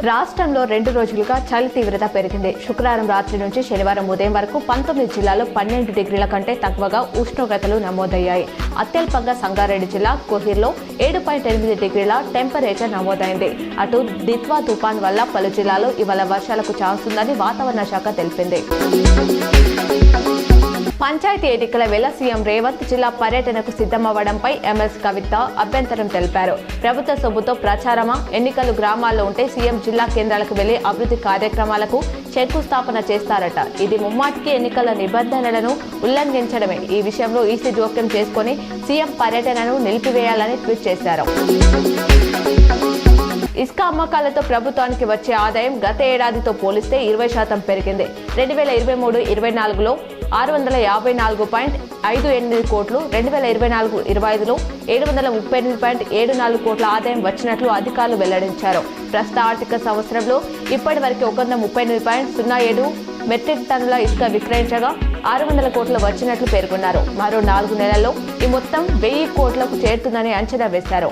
రాష్ట్రంలో 2 రోజులుగా చలి తీవ్రత పెరిగింది. శుక్రవారం రాత్రి నుంచి శనివారం ఉదయం వరకు 19 జిల్లాల్లో 12 డిగ్రీల కంటే తక్కువగా ఉష్ణోగ్రతలు నమోదయ్యాయి. అత్యల్పంగా సంగారెడ్డి జిల్లా కోహిర్లో 7.8 డిగ్రీల టెంపరేచర్ నమోదైంది. అటు దిత్వా తుఫాన్ వల్ల పలు జిల్లాల్లో ఇవాళ వర్షాలకు ఛాన్స్ ఉందని వాతావరణ శాఖ తెలిపింది. పంచాయతీ ఎన్నికల వేళ సీఎం రేవంత్ జిల్లా పర్యటనకు సిద్ధమవ్వడంపై ఎమ్మెల్సీ కవిత అభ్యంతరం తెలిపారు. ప్రభుత్వ సొమ్ముతో ప్రచారమా, ఎన్నికలు గ్రామాల్లో ఉంటే సీఎం జిల్లా కేంద్రాలకు వెళ్లి అభివృద్ధి కార్యక్రమాలకు శంకుస్థాపన చేస్తారట. ఇది ముమ్మాటికి ఎన్నికల నిబంధనలను ఉల్లంఘించడమే. ఈ విషయంలో ఈసీ జోక్యం చేసుకుని సీఎం పర్యటనను నిలిపివేయాలని ట్వీట్ చేశారు. ఇసుక అమ్మకాలతో ప్రభుత్వానికి వచ్చే ఆదాయం గత ఏడాదితో పోలిస్తే 20% పెరిగింది. 2023-24లో 654.58 కోట్లు, 2024-25లో 738.74 కోట్ల ఆదాయం వచ్చినట్లు అధికారులు వెల్లడించారు. ప్రస్తుత ఆర్థిక సంవత్సరంలో ఇప్పటి వరకు 138.07 మెట్రిక్ టన్నుల ఇసుక విక్రయించగా 600 కోట్లు వచ్చినట్లు పేర్కొన్నారు. మరో 4 నెలల్లో ఈ మొత్తం 1000 కోట్లకు చేరుతుందని అంచనా వేశారు.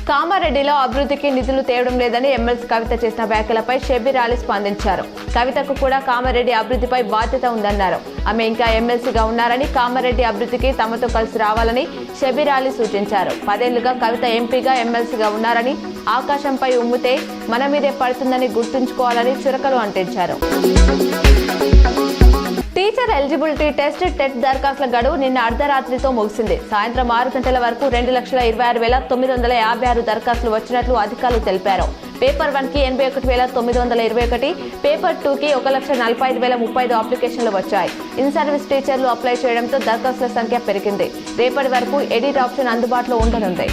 కామారెడ్డిలో అభివృద్ధికి నిధులు తేవడం లేదని ఎమ్మెల్సీ కవిత చేసిన వ్యాఖ్యలపై షబ్బీర్ అలీ స్పందించారు. కవితకు కూడా కామారెడ్డి అభివృద్ధిపై బాధ్యత ఉందన్నారు. ఆమె ఇంకా ఎమ్మెల్సీగా ఉన్నారని, కామారెడ్డి అభివృద్ధికి తమతో కలిసి రావాలని షబ్బీర్ అలీ సూచించారు. 10 ఏళ్లుగా కవిత ఎంపీగా ఎమ్మెల్సీగా ఉన్నారని, ఆకాశంపై ఉమ్మితే మన మీదే పడుతుందని గుర్తుంచుకోవాలని చురకలు అంటించారు. టీచర్ ఎలిజిబిలిటీ టెస్ట్ టెట్ దరఖాస్తుల గడువు నిన్న అర్ధరాత్రితో ముగిసింది. సాయంత్రం 6 గంటల వరకు 2,26,956 దరఖాస్తులు వచ్చినట్లు అధికారులు తెలిపారు. పేపర్ 1కి 81,921, పేపర్ 2కి 1,45,035 అప్లికేషన్లు వచ్చాయి. ఇన్ సర్వీస్ టీచర్లు అప్లై చేయడంతో దరఖాస్తుల సంఖ్య పెరిగింది. రేపటి వరకు ఎడిట్ ఆప్షన్ అందుబాటులో ఉండనుంది.